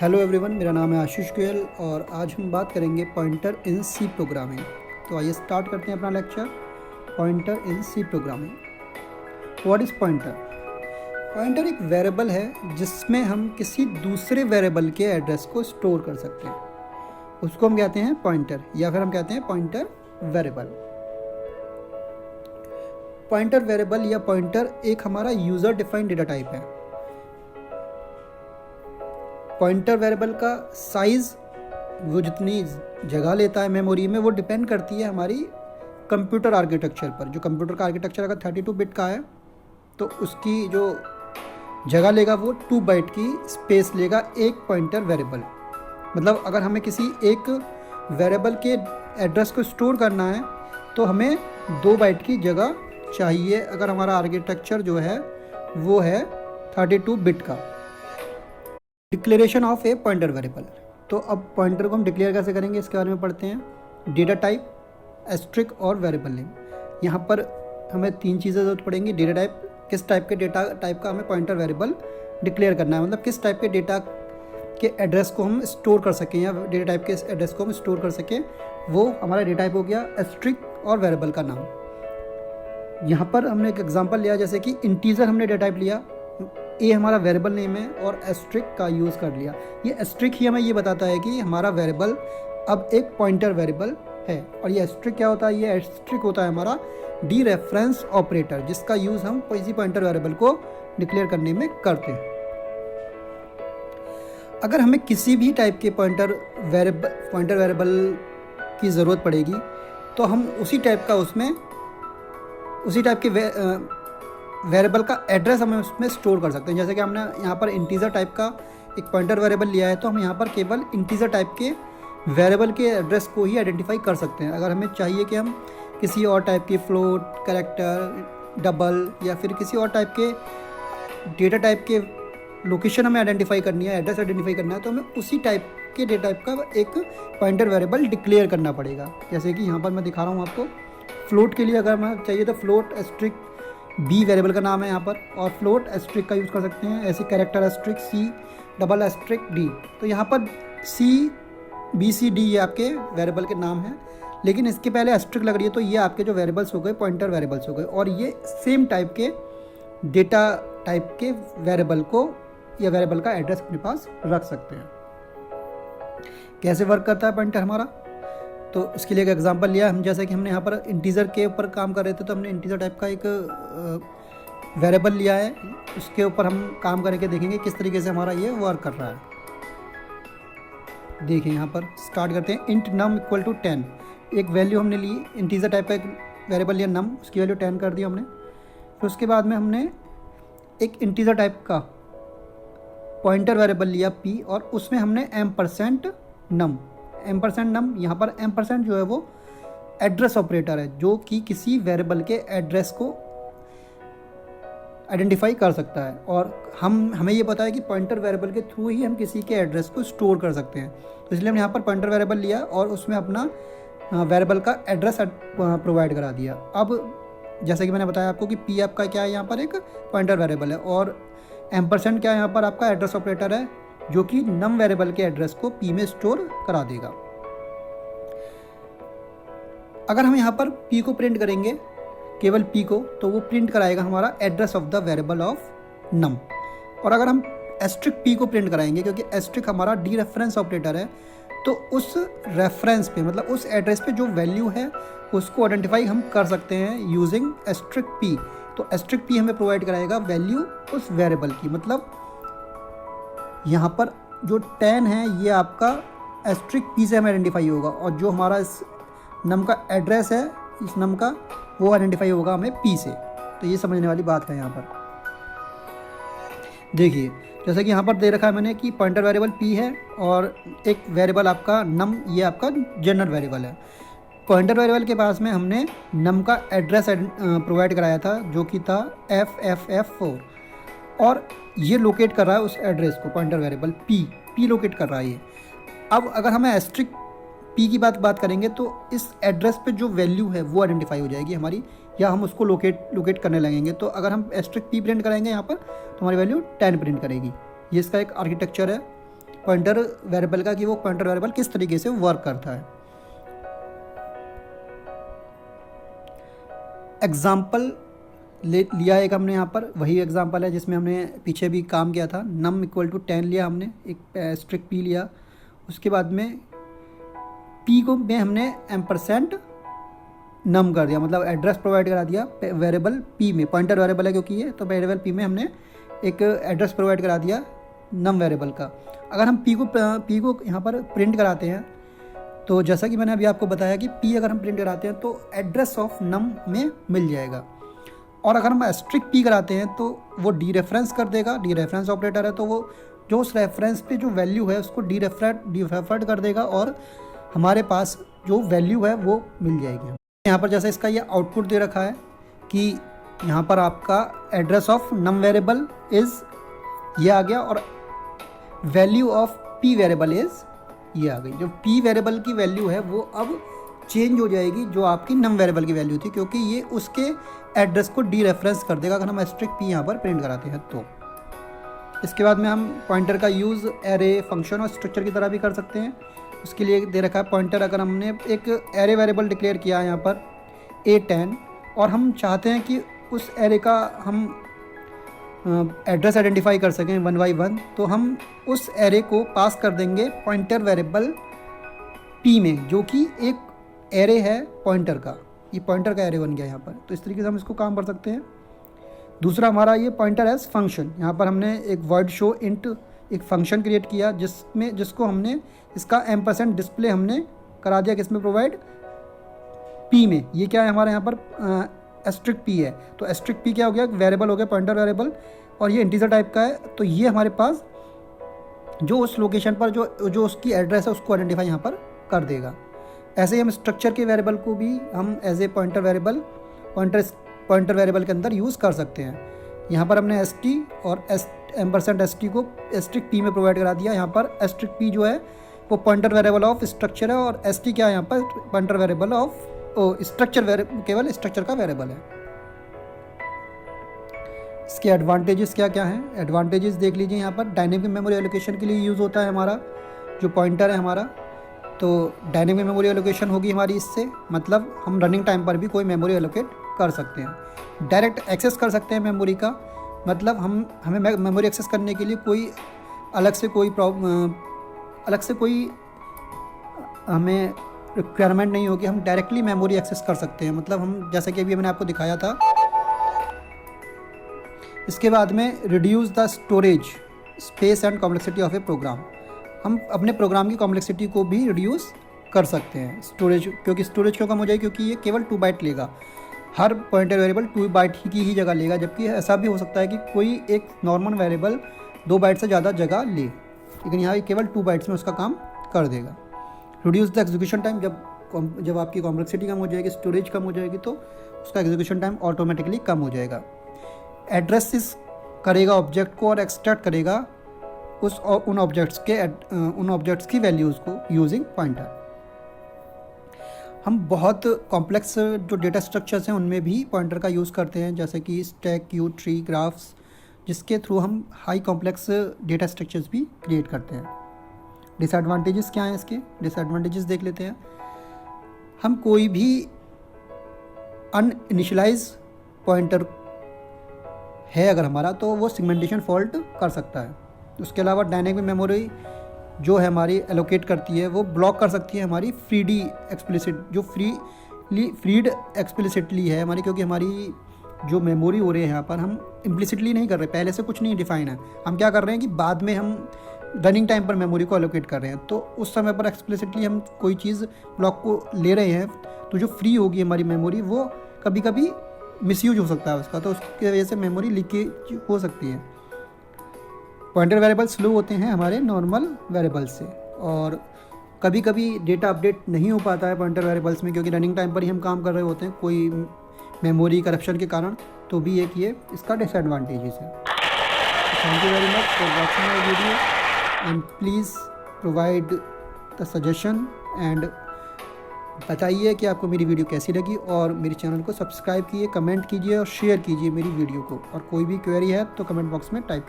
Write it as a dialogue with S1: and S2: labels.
S1: Hello everyone, मेरा नाम है आशीष गोयल और आज हम बात करेंगे पॉइंटर इन सी प्रोग्रामिंग। तो आइए स्टार्ट करते हैं अपना lecture. Pointer in C programming. What is pointer? Pointer एक वेरिएबल है जिसमें हम किसी दूसरे वेरिएबल के एड्रेस को स्टोर कर सकते हैं। उसको हम कहते हैं पॉइंटर, या फिर हम कहते हैं पॉइंटर वेरिएबल। पॉइंटर वेरिएबल या पॉइंटर एक हमारा यूज़र डिफाइंड डेटा टाइप है। पॉइंटर वेरिएबल का साइज़, वो जितनी जगह लेता है मेमोरी में, वो डिपेंड करती है हमारी कंप्यूटर आर्किटेक्चर पर। जो कंप्यूटर का आर्किटेक्चर अगर 32 बिट का है तो उसकी जो जगह लेगा वो 2 बाइट की स्पेस लेगा एक पॉइंटर वेरिएबल। मतलब अगर हमें किसी एक वेरिएबल के एड्रेस को स्टोर करना है तो हमें 2 बाइट की जगह चाहिए, अगर हमारा आर्किटेक्चर जो है वो है 32 बिट का। Declaration of A pointer variable. तो अब पॉइंटर को हम डिक्लेयर कैसे करेंगे इसके बारे में पढ़ते हैं। डेटा टाइप, एस्ट्रिक और वेरिएबल नेम। यहाँ पर हमें 3 चीज़ें जरूरत पड़ेंगी। डेटा टाइप, किस टाइप के डेटा टाइप का हमें पॉइंटर वेरिएबल डिक्लेयर करना है, मतलब किस टाइप के डेटा के एड्रेस को हम स्टोर कर सकें या डेटा टाइप के एड्रेस को हम स्टोर कर सकें, वो हमारा डेटा टाइप हो गया। एस्ट्रिक और वेरिएबल का नाम। यहाँ पर हमने एक एग्जांपल लिया, जैसे कि इंटीजर हमने डेटा टाइप लिया, ए हमारा वेरिएबल नेम है, और एस्ट्रिक का यूज़ कर लिया। ये एस्ट्रिक ही हमें ये बताता है कि हमारा वेरिएबल अब एक पॉइंटर वेरिएबल है। और ये एस्ट्रिक क्या होता है? ये एस्ट्रिक होता है हमारा डी रेफरेंस ऑपरेटर, जिसका यूज़ हम किसी पॉइंटर वेरिएबल को डिक्लेयर करने में करते हैं। अगर हमें किसी भी टाइप के पॉइंटर वेरिएबल की ज़रूरत पड़ेगी तो हम उसी टाइप के वेरिएबल का एड्रेस हमें उसमें स्टोर कर सकते हैं। जैसे कि हमने यहाँ पर इंटीजर टाइप का एक पॉइंटर वेरिएबल लिया है, तो हम यहाँ पर केवल इंटीजर टाइप के वेरिएबल के एड्रेस को ही आइडेंटिफाई कर सकते हैं। अगर हमें चाहिए कि हम किसी और टाइप की फ्लोट, कैरेक्टर, डबल या फिर किसी और टाइप के डेटा टाइप के लोकेशन हमें आइडेंटिफाई करनी है, एड्रेस आइडेंटिफाई करना है, तो हमें उसी टाइप के डेटा टाइप का एक पॉइंटर वेरिएबल डिक्लेयर करना पड़ेगा। जैसे कि यहाँ पर मैं दिखा रहा हूँ आपको। फ्लोट के लिए अगर हमें चाहिए तो फ्लोट एस्ट्रिक बी वेरिएबल का नाम है यहाँ पर, और फ्लोट एस्ट्रिक का यूज़ कर सकते हैं। ऐसे कैरेक्टर एस्ट्रिक सी, डबल एस्ट्रिक डी। तो यहाँ पर सी, बी, सी, डी ये आपके वेरिएबल के नाम हैं, लेकिन इसके पहले एस्ट्रिक लग रही है तो ये आपके जो वेरिएबल्स हो गए पॉइंटर वेरिएबल्स हो गए, और ये सेम टाइप के डेटा टाइप के वेरिएबल को या वेरिएबल का एड्रेस अपने पास रख सकते हैं। कैसे वर्क करता है पॉइंटर हमारा? तो इसके लिए एक एग्जांपल लिया हम, जैसे कि हमने यहाँ पर इंटीजर के ऊपर काम कर रहे थे, तो हमने इंटीजर टाइप का एक वेरिएबल लिया है। उसके ऊपर हम काम करके देखेंगे किस तरीके से हमारा ये वर्क कर रहा है। देखिए यहाँ पर स्टार्ट करते हैं। Int num equal to 10। एक वैल्यू हमने ली, इंटीजर टाइप का एक वेरिएबल लिया नम, उसकी वैल्यू 10 कर दी हमने। फिर उसके बाद में हमने एक इंटीजर टाइप का पॉइंटर वेरिएबल लिया पी, और उसमें हमने %num यहाँ पर एम्परसेंट जो है वो एड्रेस ऑपरेटर है, जो कि किसी वेरिएबल के एड्रेस को आइडेंटिफाई कर सकता है। और हमें ये पता है कि पॉइंटर वेरिएबल के थ्रू ही हम किसी के एड्रेस को स्टोर कर सकते हैं। तो इसलिए हमने यहाँ पर पॉइंटर वेरिएबल लिया और उसमें अपना वेरिएबल का एड्रेस प्रोवाइड करा दिया। अब जैसे कि मैंने बताया आपको कि पी आपका क्या है, यहाँ पर एक पॉइंटर वेरिएबल है, और एम्परसेंट क्या है, यहाँ पर आपका एड्रेस ऑपरेटर है, जो कि नम वेरिएबल के एड्रेस को पी में स्टोर करा देगा। अगर हम यहाँ पर पी को प्रिंट करेंगे, केवल पी को, तो वो प्रिंट कराएगा हमारा address of the variable of num. और अगर हम एस्ट्रिक पी को प्रिंट कराएंगे, क्योंकि एस्ट्रिक हमारा डी रेफरेंस ऑपरेटर है, तो उस रेफरेंस पे, मतलब उस एड्रेस पे जो वैल्यू है उसको आइडेंटिफाई हम कर सकते हैं यूजिंग एस्ट्रिक पी। तो एस्ट्रिक पी हमें प्रोवाइड कराएगा वैल्यू उस वेरिएबल की। मतलब यहाँ पर जो 10 है ये आपका एस्ट्रिक पी से हमें आइडेंटिफाई होगा, और जो हमारा इस नम का एड्रेस है, इस नम का, वो आइडेंटिफाई होगा हमें पी से। तो ये समझने वाली बात है यहाँ पर। देखिए जैसे कि यहाँ पर दे रखा है मैंने कि पॉइंटर वेरिएबल पी है और एक वेरिएबल आपका नम, ये आपका जनरल वेरिएबल है। पॉइंटर वेरिएबल के पास में हमने नम का एड्रेस प्रोवाइड कराया था, जो कि था FFF4, और ये लोकेट कर रहा है उस एड्रेस को। पॉइंटर वेरिएबल पी लोकेट कर रहा है ये। अब अगर हमें एस्ट्रिक पी की बात करेंगे तो इस एड्रेस पे जो वैल्यू है वो आइडेंटिफाई हो जाएगी हमारी, या हम उसको लोकेट करने लगेंगे। तो अगर हम एस्ट्रिक पी प्रिंट करेंगे यहाँ पर तो हमारी वैल्यू 10 प्रिंट करेगी। ये इसका एक आर्किटेक्चर है। पॉइंटर वेरिएबल का कि वो पॉइंटर वेरिएबल किस तरीके से वर्क करता है। एग्जाम्पल लिया एक हमने यहाँ पर, वही एग्जाम्पल है जिसमें हमने पीछे भी काम किया था। नम इक्वल टू 10 लिया हमने, एक स्ट्रिक्ट पी लिया, उसके बाद में पी को में हमने एम्परसेंट नम कर दिया, मतलब एड्रेस प्रोवाइड करा दिया वेरिएबल पी में, पॉइंटर वेरिएबल है क्योंकि ये, तो वेरिएबल पी में हमने एक एड्रेस प्रोवाइड करा दिया नम वेरिएबल का। अगर हम पी को यहाँ पर प्रिंट कराते हैं तो जैसा कि मैंने अभी आपको बताया कि पी अगर हम प्रिंट कराते हैं तो एड्रेस ऑफ नम में मिल जाएगा, और अगर हम स्ट्रिक्ट पी कराते हैं तो वो डी रेफरेंस कर देगा, डी रेफरेंस ऑपरेटर है तो वो जो उस रेफरेंस पे जो वैल्यू है उसको डी रेफर्ड कर देगा और हमारे पास जो वैल्यू है वो मिल जाएगी। यहाँ पर जैसे इसका ये आउटपुट दे रखा है कि यहाँ पर आपका address of num variable is ये आ गया और value of P variable is ये आ गई। जो पी वेरिएबल की वैल्यू है वो अब चेंज हो जाएगी जो आपकी नम वेरिएबल की वैल्यू थी, क्योंकि ये उसके एड्रेस को डी रेफरेंस कर देगा अगर हम स्ट्रिक्ट पी यहाँ पर प्रिंट कराते हैं तो। इसके बाद में हम पॉइंटर का यूज़ एरे, फंक्शन और स्ट्रक्चर की तरह भी कर सकते हैं। उसके लिए दे रखा है पॉइंटर, अगर हमने एक एरे वेरिएबल डिक्लेयर किया है यहाँ पर A10 और हम चाहते हैं कि उस एरे का हम एड्रेस आइडेंटिफाई कर सकें 1 by 1, तो हम उस एरे को पास कर देंगे पॉइंटर वेरिएबल P में, जो कि एक एरे है पॉइंटर का, ये पॉइंटर का एरे बन गया यहाँ पर। तो इस तरीके से हम इसको काम कर सकते हैं। दूसरा हमारा ये पॉइंटर एज फंक्शन, यहाँ पर हमने एक वर्ड शो इंट एक फंक्शन क्रिएट किया जिसको हमने इसका एम्परसेंट डिस्प्ले हमने करा दिया किसमें प्रोवाइड, पी में। ये क्या है हमारे यहाँ पर एस्ट्रिक्ट पी है, तो एस्ट्रिक्ट पी क्या हो गया, वेरिएबल हो गया पॉइंटर वेरिएबल, और ये इंटीजर टाइप का है, तो ये हमारे पास जो उस लोकेशन पर जो उसकी एड्रेस है उसको आइडेंटिफाई यहाँ पर कर देगा। ऐसे ही हम स्ट्रक्चर के वेरिएबल को भी हम एज ए पॉइंटर वेरिएबल के अंदर यूज़ कर सकते हैं। यहाँ पर हमने एस टी और एम्परसेंट एस टी को एस्ट्रिक्ट पी में प्रोवाइड करा दिया। यहाँ पर एस्ट्रिक्ट पी जो है वो पॉइंटर वेरिएबल ऑफ स्ट्रक्चर है और एस टी क्या है यहाँ पर पॉइंटर वेरिएबल ऑफ स्ट्रक्चर, केवल स्ट्रक्चर का वेरिएबल है। इसके एडवांटेजेस क्या क्या हैं, एडवांटेजेस देख लीजिए। यहाँ पर डायनेमिक मेमोरी एलोकेशन के लिए यूज़ होता है हमारा जो पॉइंटर है हमारा, तो डायनेमिक मेमोरी एलोकेशन होगी हमारी इससे, मतलब हम रनिंग टाइम पर भी कोई मेमोरी एलोकेट कर सकते हैं। डायरेक्ट एक्सेस कर सकते हैं मेमोरी का, मतलब हमें मेमोरी एक्सेस करने के लिए कोई अलग से कोई हमें रिक्वायरमेंट नहीं होगी, हम डायरेक्टली मेमोरी एक्सेस कर सकते हैं। मतलब हम जैसे कि अभी मैंने आपको दिखाया था। इसके बाद में reduce the storage space and complexity of a program, हम अपने प्रोग्राम की कॉम्प्लेक्सिटी को भी रिड्यूस कर सकते हैं स्टोरेज, क्योंकि स्टोरेज क्यों कम हो जाएगी, क्योंकि ये केवल 2 बाइट लेगा, हर पॉइंटर वेरिएबल 2 बाइट की ही जगह लेगा, जबकि ऐसा भी हो सकता है कि कोई एक नॉर्मल वेरिएबल 2 बाइट से ज़्यादा जगह ले, लेकिन यहाँ केवल 2 बाइट्स में उसका काम कर देगा। रिड्यूस द एग्जीक्यूशन टाइम, जब आपकी कॉम्प्लेक्सिटी कम हो जाएगी, स्टोरेज कम हो जाएगी, तो उसका एग्जीक्यूशन टाइम ऑटोमेटिकली कम हो जाएगा। एड्रेस करेगा ऑब्जेक्ट को और एक्सट्रैक्ट करेगा उन ऑब्जेक्ट्स की वैल्यूज़ को यूजिंग पॉइंटर। हम बहुत कॉम्प्लेक्स जो डेटा स्ट्रक्चर्स हैं उनमें भी पॉइंटर का यूज़ करते हैं, जैसे कि स्टैक, क्यू, ट्री, ग्राफ्स, जिसके थ्रू हम हाई कॉम्प्लेक्स डेटा स्ट्रक्चर्स भी क्रिएट करते हैं। डिसएडवांटेजेस क्या हैं इसके, डिसएडवांटेजेस देख लेते हैं। हम कोई भी अनइनिशियलाइज पॉइंटर है अगर हमारा, तो वो सेगमेंटेशन फॉल्ट कर सकता है। उसके अलावा डायनेमिक मेमोरी जो है हमारी एलोकेट करती है, वो ब्लॉक कर सकती है हमारी फ्रीड एक्सप्लिसिटली है हमारी, क्योंकि हमारी जो मेमोरी हो रही है यहाँ पर हम इम्प्लिसिटली नहीं कर रहे, पहले से कुछ नहीं डिफाइन है, हम क्या कर रहे हैं कि बाद में हम रनिंग टाइम पर मेमोरी को एलोकेट कर रहे हैं, तो उस समय पर एक्सप्लिसिटली हम कोई चीज़ ब्लॉक को ले रहे हैं, तो जो फ्री होगी हमारी मेमोरी वो कभी कभी मिसयूज हो सकता है उसका, तो उसकी वजह से मेमोरी लीकेज हो सकती है। पॉइंटर वेरिएबल स्लो होते हैं हमारे नॉर्मल वेरिएबल से, और कभी कभी डेटा अपडेट नहीं हो पाता है पॉइंटर वेरिएबल्स में, क्योंकि रनिंग टाइम पर ही हम काम कर रहे होते हैं कोई मेमोरी करप्शन के कारण, तो भी एक ये इसका डिसएडवांटेजेस है। Thank you very much for watching my video and please provide the suggestion and बताइए कि आपको मेरी वीडियो कैसी लगी, और मेरे चैनल को सब्सक्राइब कीजिए, कमेंट कीजिए और शेयर कीजिए मेरी वीडियो को, और कोई भी क्वेरी है तो कमेंट बॉक्स में टाइप